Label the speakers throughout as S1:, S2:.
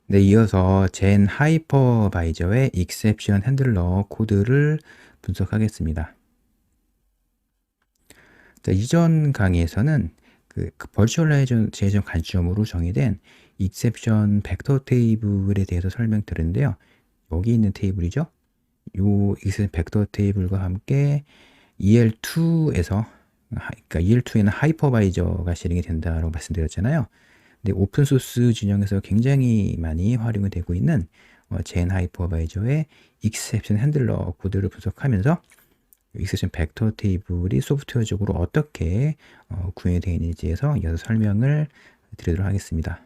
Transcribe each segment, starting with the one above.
S1: 네, 이어서 젠 하이퍼바이저의 익셉션 핸들러 코드를 분석하겠습니다. 자, 이전 강의에서는 그 버추얼라이제이션 관점으로 정의된 익셉션 벡터 테이블에 대해서 설명드렸는데요. 여기 있는 테이블이죠. 이 익셉션 벡터 테이블과 함께 EL2에서 그러니까 EL2에는 하이퍼바이저가 실행이 된다고 말씀드렸잖아요. 근데 오픈소스 진영에서 굉장히 많이 활용이 되고 있는 젠 하이퍼바이저의 익셉션 핸들러 코드를 분석하면서 익셉션 벡터 테이블이 소프트웨어적으로 어떻게 구현이 되어 있는지에서 이어서 설명을 드리도록 하겠습니다.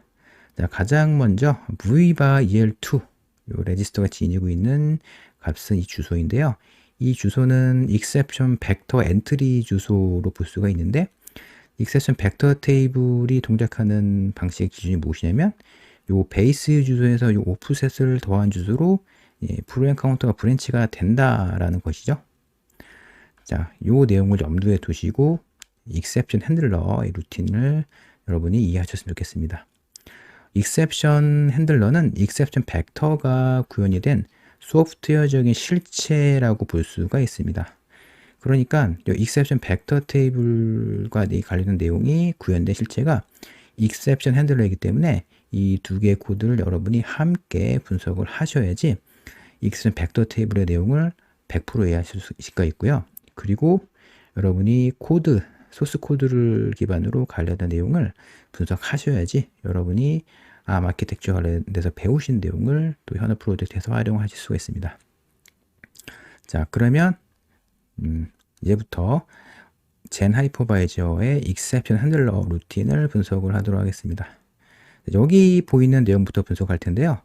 S1: 자, 가장 먼저 vbar el2 요 레지스터가 지니고 있는 값은 이 주소인데요. 이 주소는 익셉션 벡터 엔트리 주소로 볼 수가 있는데 익셉션 벡터 테이블이 동작하는 방식의 기준이 무엇이냐면 요 베이스 주소에서 요 오프셋을 더한 주소로 프로그램 카운터가 브랜치가 된다라는 것이죠. 자, 요 내용을 염두에 두시고 익셉션 핸들러 이 루틴을 여러분이 이해하셨으면 좋겠습니다. 익셉션 핸들러는 익셉션 벡터가 구현이 된 소프트웨어적인 실체라고 볼 수가 있습니다. 그러니까 이 익셉션 벡터 테이블과 관련된 내용이 구현된 실체가 익셉션 핸들러이기 때문에 이 두 개의 코드를 여러분이 함께 분석을 하셔야지 익셉션 벡터 테이블의 내용을 100% 이해하실 수가 있고요. 그리고 여러분이 코드, 소스 코드를 기반으로 관련된 내용을 분석하셔야지 여러분이 아키텍처 관련돼서 배우신 내용을 또 현업 프로젝트에서 활용하실 수가 있습니다. 자, 그러면 이제부터 젠 하이퍼바이저의 익셉션 핸들러 루틴을 분석을 하도록 하겠습니다. 여기 보이는 내용부터 분석할 텐데요.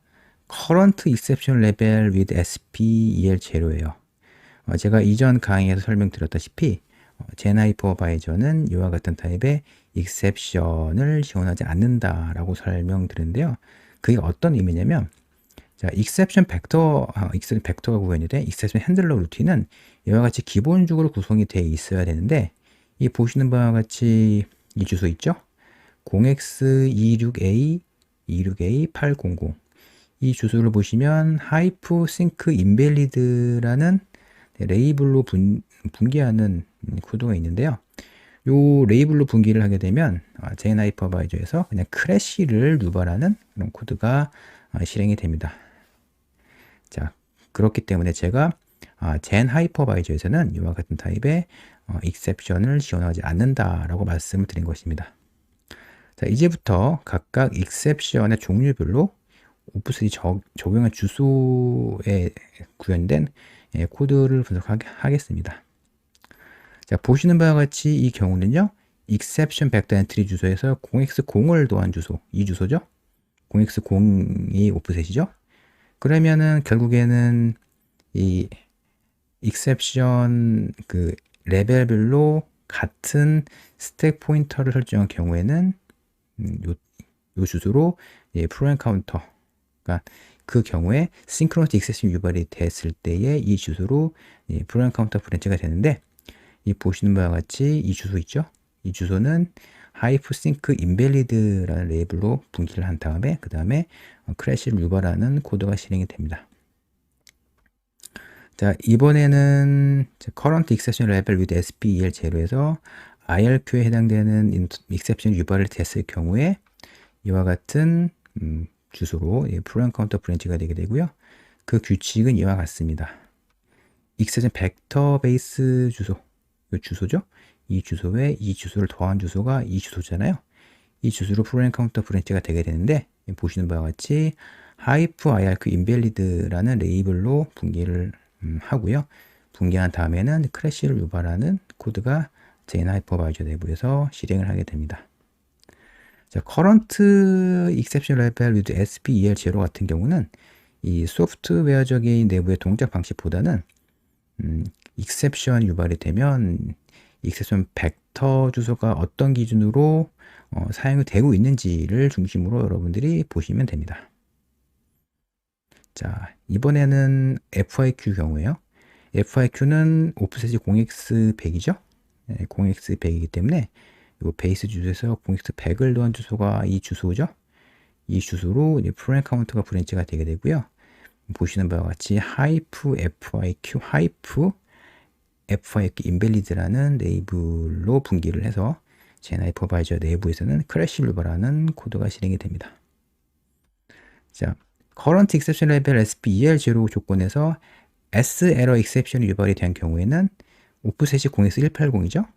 S1: Current Exception Level with SPEL0예요. 제가 이전 강의에서 설명드렸다시피 젠 하이퍼바이저는 이와 같은 타입의 익셉션을 지원하지 않는다라고 설명드렸는데요. 그게 어떤 의미냐면 자, 익셉션 벡터가 구현이 된 익셉션 핸들러 루틴은 이와 같이 기본적으로 구성이 되어 있어야 되는데 이 보시는 바와 같이 이 주소 있죠? 0x26a 26a800 이 주소를 보시면 하이프 싱크 인밸리드라는 레이블로 분기하는 코드가 있는데요. 요 레이블로 분기를 하게 되면 젠 하이퍼바이저에서 그냥 크래시를 유발하는 그런 코드가 실행이 됩니다. 자, 그렇기 때문에 제가 젠 하이퍼바이저에서는 이와 같은 타입의 익셉션을 지원하지 않는다라고 말씀을 드린 것입니다. 자, 이제부터 각각 익셉션의 종류별로 오프셋이 적용한 주소에 구현된 코드를 분석하겠습니다. 자, 보시는 바와 같이 이 경우는요, 익셉션 벡터 엔트리 주소에서 0x0을 더한 주소, 이 주소죠? 0x0이 오프셋이죠? 그러면은 결국에는 이 익셉션 그 레벨별로 같은 스택 포인터를 설정한 경우에는 요 주소로 프로그램 카운터가 그 경우에 싱크로너스 익셉션 유발이 됐을 때에 이 주소로 프로그램 카운터 브랜치가 되는데 이 보시는 바와 같이 이 주소 있죠? 이 주소는 하이프싱크 인밸리드라는 레이블로 분기를 한 다음에 그 다음에 크래시를 유발하는 코드가 실행이 됩니다. 자, 이번에는 current exception level with SPEL0에서 IRQ에 해당되는 exception 유발을 됐을 경우에 이와 같은 주소로 프로그램 카운터 브랜치가 되게 되고요. 그 규칙은 이와 같습니다. 익셉션 벡터 베이스 주소, 이 주소죠. 이 주소에 이 주소를 더한 주소가 이 주소잖아요. 이 주소로 프로그램 카운터 브랜치가 되게 되는데 보시는 바와 같이 하이프 IRQ 인밸리드라는 레이블로 분기를 하고요. 분기한 다음에는 크래시를 유발하는 코드가 젠 하이퍼바이저 내부에서 실행을 하게 됩니다. 자, current exception level with SPEL0 같은 경우는 이 소프트웨어적인 내부의 동작 방식보다는 익셉션 유발이 되면 익셉션 벡터 주소가 어떤 기준으로 사용이 되고 있는지를 중심으로 여러분들이 보시면 됩니다. 자, 이번에는 FIQ 경우에요. FIQ는 오프셋이 0x100이죠. 0x100이기 때문에 이 베이스 주소에서 0x100을 더한 주소가 이 주소죠. 이 주소로 이제 프로그램 카운터가 브랜치가 되게 되고요. 보시는 바와 같이 하이프 FIQ 인밸리드라는 레이블로 분기를 해서 젠 하이퍼바이저 내부에서는 크래시 루버라는 코드가 실행이 됩니다. 자, current exception level SPEL0 조건에서 S error exception이 유발이 된 경우에는 오프셋이 0x180이죠.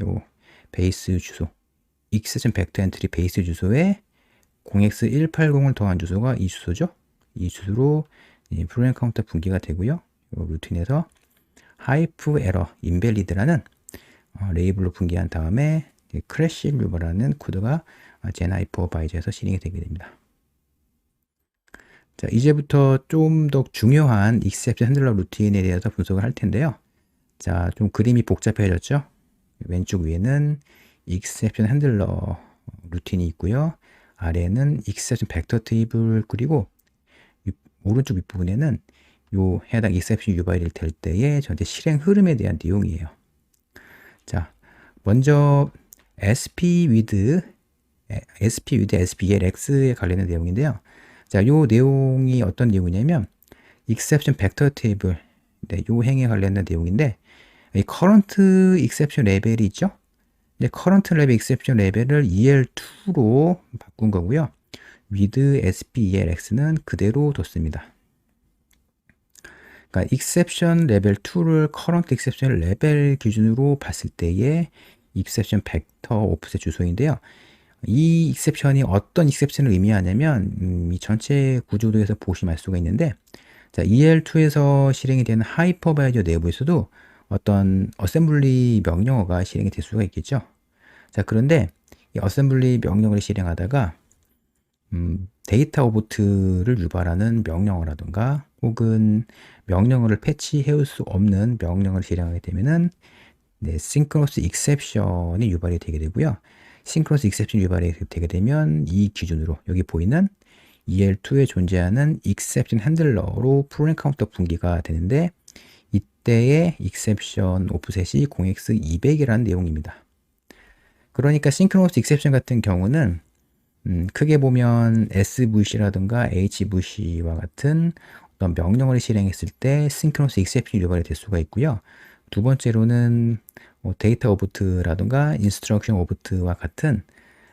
S1: 요 베이스 주소, exception vector entry 베이스 주소에 0x180을 더한 주소가 이 주소죠. 이 주소로 프로그램 카운터 분기가 되고요. 요 루틴에서 하이프 에러 인밸리드라는 레이블로 분기한 다음에 크래시 루버라는 코드가 젠 하이퍼바이저에서 실행이 되게 됩니다. 자, 이제부터 좀 더 중요한 익셉션 핸들러 루틴에 대해서 분석을 할 텐데요. 자, 좀 그림이 복잡해졌죠? 왼쪽 위에는 익셉션 핸들러 루틴이 있고요. 아래에는 익셉션 벡터 테이블 그리고 오른쪽 윗부분에는 요 해당 익셉션 유발이 될 때의 전체 실행 흐름에 대한 내용이에요. 자, 먼저 SP with SPLX에 관련된 내용인데요. 자, 요 내용이 어떤 내용이냐면 exception vector table, 네, 요 행에 관련된 내용인데 이 current exception 레벨이 있죠. 네, current level exception 레벨을 EL2로 바꾼 거고요. with SPLX는 그대로 뒀습니다. 그러니까 exception level 2를 current exception 레벨 기준으로 봤을 때의 exception vector offset 주소인데요. 이 exception이 어떤 exception을 의미하냐면 이 전체 구조도에서 보시면 알 수가 있는데, 자, EL2에서 실행이 되는 하이퍼바이저 내부에서도 어떤 어셈블리 명령어가 실행이 될 수가 있겠죠. 자, 그런데 이 어셈블리 명령어를 실행하다가 데이터 오버트를 유발하는 명령어라든가 혹은 명령어를 패치해올 수 없는 명령어를 실행하게 되면은 네, synchronous exception이 유발이 되게 되고요. synchronous exception 유발이 되게 되면 이 기준으로 여기 보이는 EL2에 존재하는 exception 핸들러로 프로그램 카운터 분기가 되는데, 이때의 exception 오프셋이 0x200이라는 내용입니다. 그러니까 synchronous exception 같은 경우는 크게 보면 SVC라든가 HVC와 같은 어떤 명령어를 실행했을 때 synchronous exception 유발이 될 수가 있고요. 두 번째로는 데이터 오버트라든가 인스트럭션 오버트와 같은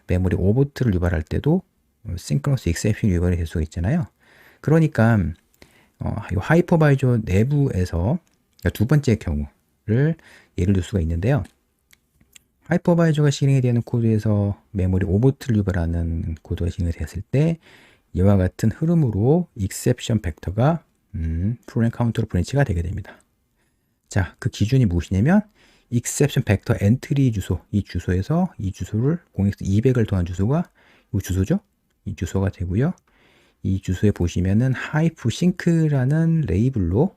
S1: 메모리 오버트를 유발할 때도 synchronous exception 유발이 될 수가 있잖아요. 그러니까 이 하이퍼바이저 내부에서 두 번째 경우를 예를 들 수가 있는데요. 하이퍼바이저가 실행이 되는 코드에서 메모리 오버트를 유발하는 코드가 실행이 됐을 때 이와 같은 흐름으로 exception 벡터가 프로그램 카운터로 브랜치가 되게 됩니다. 자, 그 기준이 무엇이냐면 exception vector entry 주소, 이 주소에서 이 주소를 0x200을 더한 주소가 이 주소죠. 이 주소가 되고요. 이 주소에 보시면은 하이프 싱크라는 레이블로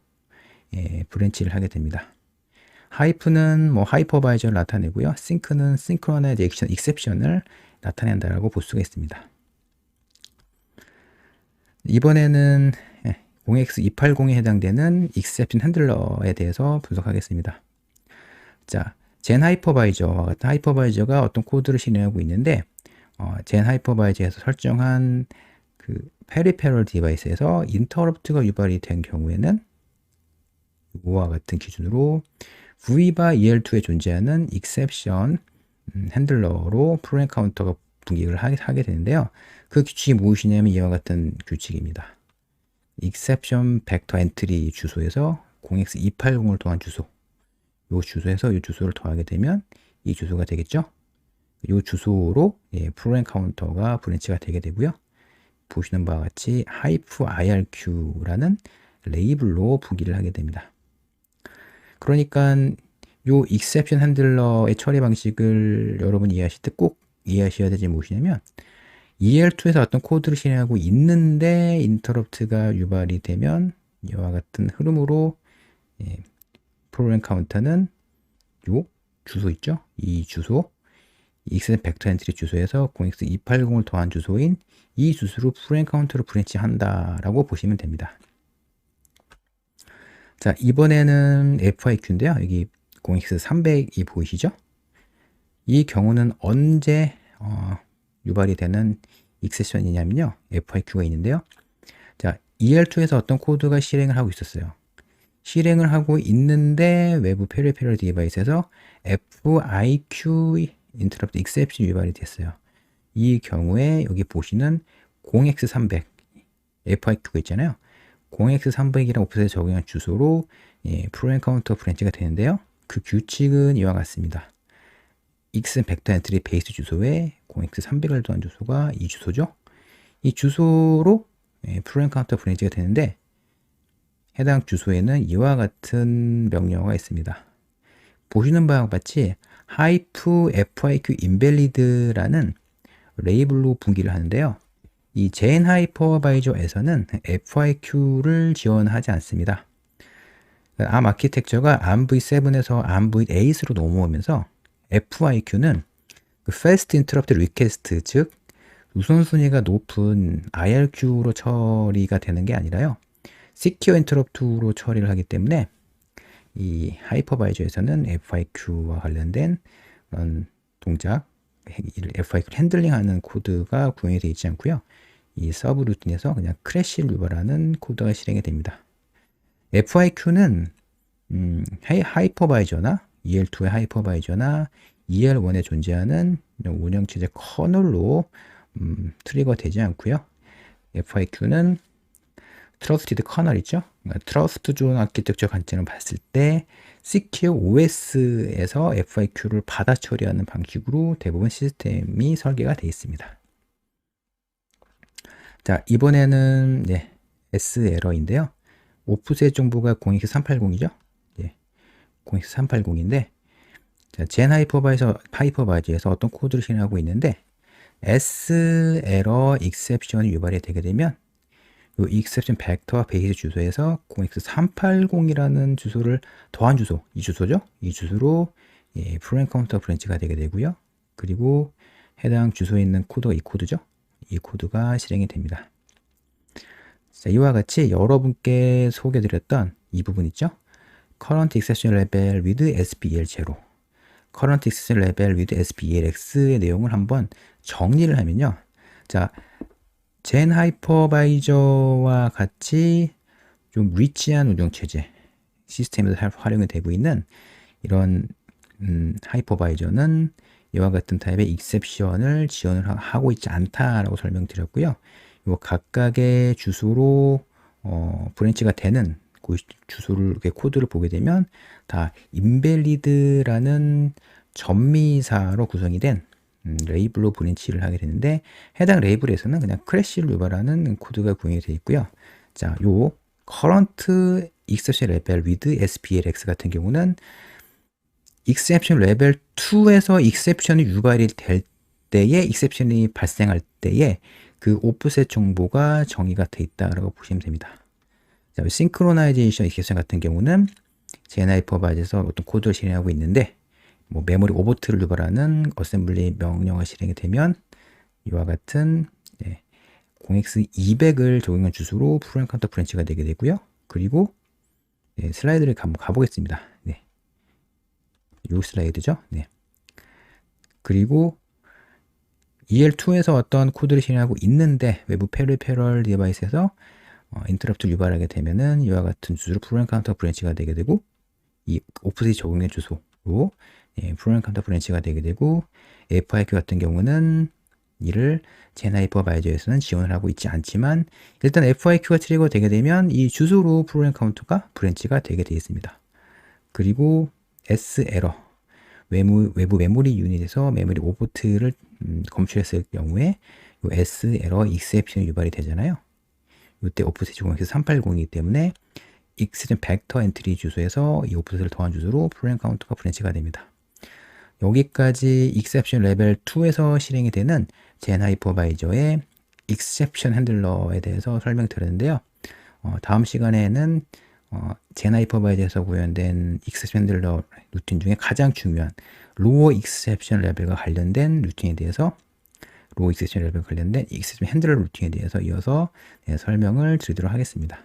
S1: 브랜치를 하게 됩니다. 하이프는 뭐 하이퍼바이저를 나타내고요. 싱크는 synchronization exception을 나타낸다라고 볼 수가 있습니다. 이번에는 0x280에 해당되는 exception 핸들러에 대해서 분석하겠습니다. 자, 젠 하이퍼바이저와 같은 하이퍼바이저가 어떤 코드를 실행하고 있는데, 젠 하이퍼바이저에서 설정한 그 페리페럴 디바이스에서 인터럽트가 유발이 된 경우에는 이와 같은 기준으로 V바 EL2에 존재하는 exception 핸들러로 프로그램 카운터가 분기를 하게 되는데요. 그 규칙이 무엇이냐면 이와 같은 규칙입니다. exception vector entry 주소에서 0x280을 더한 주소, 이 주소에서 이 주소를 더하게 되면 이 주소가 되겠죠. 이 주소로 프로그램 카운터가 브랜치가 되게 되고요. 보시는 바와 같이 하이프 IRQ라는 레이블로 분기를 하게 됩니다. 그러니까 요 exception 핸들러의 처리 방식을 여러분이 이해하실 때 꼭 이해하셔야 되지 무엇이냐면 EL2에서 어떤 코드를 실행하고 있는데 인터럽트가 유발이 되면 이와 같은 흐름으로 프로그램 카운터는 요 주소 있죠? 이 주소 exception vector entry 주소에서 0x280을 더한 주소인 이 주소로 프로그램 카운터로 브랜치 한다라고 보시면 됩니다. 자, 이번에는 FIQ인데요. 여기 0x300이 보이시죠? 이 경우는 언제 유발이 되는 익셉션이냐면요. FIQ가 있는데요. 자, EL2에서 어떤 코드가 실행을 하고 있었어요. 실행을 하고 있는데 외부 페리페럴 디바이스에서 FIQ 인터럽트 익셉션 유발이 됐어요. 이 경우에 여기 보시는 0x300 FIQ가 있잖아요. 0x300이라는 오프셋에 적용한 주소로 프로그램 카운터 브랜치가 되는데요. 그 규칙은 이와 같습니다. x 벡터 엔트리 베이스 주소에 0x300을 더한 주소가 이 주소죠. 이 주소로 프로그램 카운터 브랜치가 되는데 해당 주소에는 이와 같은 명령어가 있습니다. 보시는 바와 같이 하이프 FIQ 인밸리드라는 레이블로 분기를 하는데요. 이 제인 하이퍼바이저에서는 FIQ를 지원하지 않습니다. 암 아키텍처가 ARMv7에서 ARMv8으로 넘어오면서 FIQ는 Fast Interrupt Request, 즉 우선순위가 높은 IRQ로 처리가 되는 게 아니라요. Secure Interrupt로 처리를 하기 때문에 이 하이퍼바이저에서는 FIQ와 관련된 그런 동작, FIQ를 핸들링하는 코드가 구현이 되어 있지 않고요. 이 서브 루틴에서 그냥 크래시를 유발하는 코드가 실행이 됩니다. FIQ는 하이퍼바이저나 EL2의 하이퍼바이저나 EL1에 존재하는 운영체제 커널로 트리거 되지 않고요. FIQ는 트러스티드 커널이죠. 트러스트 존 아키텍처 관점을 봤을 때 Secure OS에서 FIQ를 받아 처리하는 방식으로 대부분 시스템이 설계가 되어 있습니다. 자, 이번에는 S 에러인데요. 오프셋 정보가 0x380이죠. 0x380인데 자, 젠 하이퍼바이저에서 어떤 코드를 실행하고 있는데 S 에러 익셉션이 유발이 되게 되면 이 익셉션 벡터와 베이스 주소에서 0x380이라는 주소를 더한 주소, 이 주소죠. 이 주소로 프로그램 카운터 브랜치가 되게 되고요. 그리고 해당 주소에 있는 코드가 이 코드죠. 이 코드가 실행이 됩니다. 자, 이와 같이 여러분께 소개드렸던 이 부분 있죠. Current Exception Level with SPEL0, Current Exception Level with SPELX의 내용을 한번 정리를 하면요. 자, 젠 하이퍼바이저와 같이 좀 리치한 운영체제 시스템에서 활용이 되고 있는 이런 하이퍼바이저는 이와 같은 타입의 익셉션을 지원을 하고 있지 않다라고 설명드렸고요. 이 각각의 주소로 브랜치가 되는 그 주소를 코드를 보게 되면 다 인밸리드라는 전미사로 구성이 된 레이블로 브랜치를 하게 되는데 해당 레이블에서는 그냥 크래시를 유발하는 코드가 구현이 되어 있고요. 자, 요 Current Exception Level with SPLX 같은 경우는 Exception Level 2에서 Exception이 유발이 될 때에 Exception이 발생할 때에 그 오프셋 정보가 정의가 되어 있다라고 보시면 됩니다. 자, Synchronization Exception 같은 경우는 젠 하이퍼바이저에서 어떤 코드를 실행하고 있는데 뭐 메모리 오버트를 유발하는 어셈블리 명령을 실행이 되면 이와 같은 0x200을 적용한 주소로 프로그램 카운터 브랜치가 되게 되고요. 그리고 슬라이드를 가보겠습니다. 이 슬라이드죠. 그리고 EL2에서 어떤 코드를 실행하고 있는데 외부 페리페럴 디바이스에서 인터럽트를 유발하게 되면은 이와 같은 주소로 프로그램 카운터 브랜치가 되게 되고 이 오프셋이 적용된 주소로 프로그램 카운터 브랜치가 되게 되고 FIQ 같은 경우는 이를 젠 하이퍼바이저에서는 지원을 하고 있지 않지만 일단 FIQ가 트리거 되게 되면 이 주소로 프로그램 카운터가 브랜치가 되게 되어 있습니다. 그리고 S 에러 외부 메모리 유닛에서 메모리 오버트를 검출했을 경우에 이 S 에러 익셉션이 유발이 되잖아요. 이때 오프셋이 0x380이기 때문에 익셉션 벡터 엔트리 주소에서 이 오프셋을 더한 주소로 프로그램 카운터가 브랜치가 됩니다. 여기까지 익셉션 레벨 2에서 실행이 되는 젠 하이퍼바이저의 익셉션 핸들러에 대해서 설명드렸는데요. 다음 시간에는 젠 하이퍼바이저에서 구현된 익셉션 핸들러 루틴 중에 가장 중요한 로어 익셉션 레벨과 관련된 루틴에 대해서 로어 익셉션 레벨과 관련된 익셉션 핸들러 루틴에 대해서 이어서 설명을 드리도록 하겠습니다.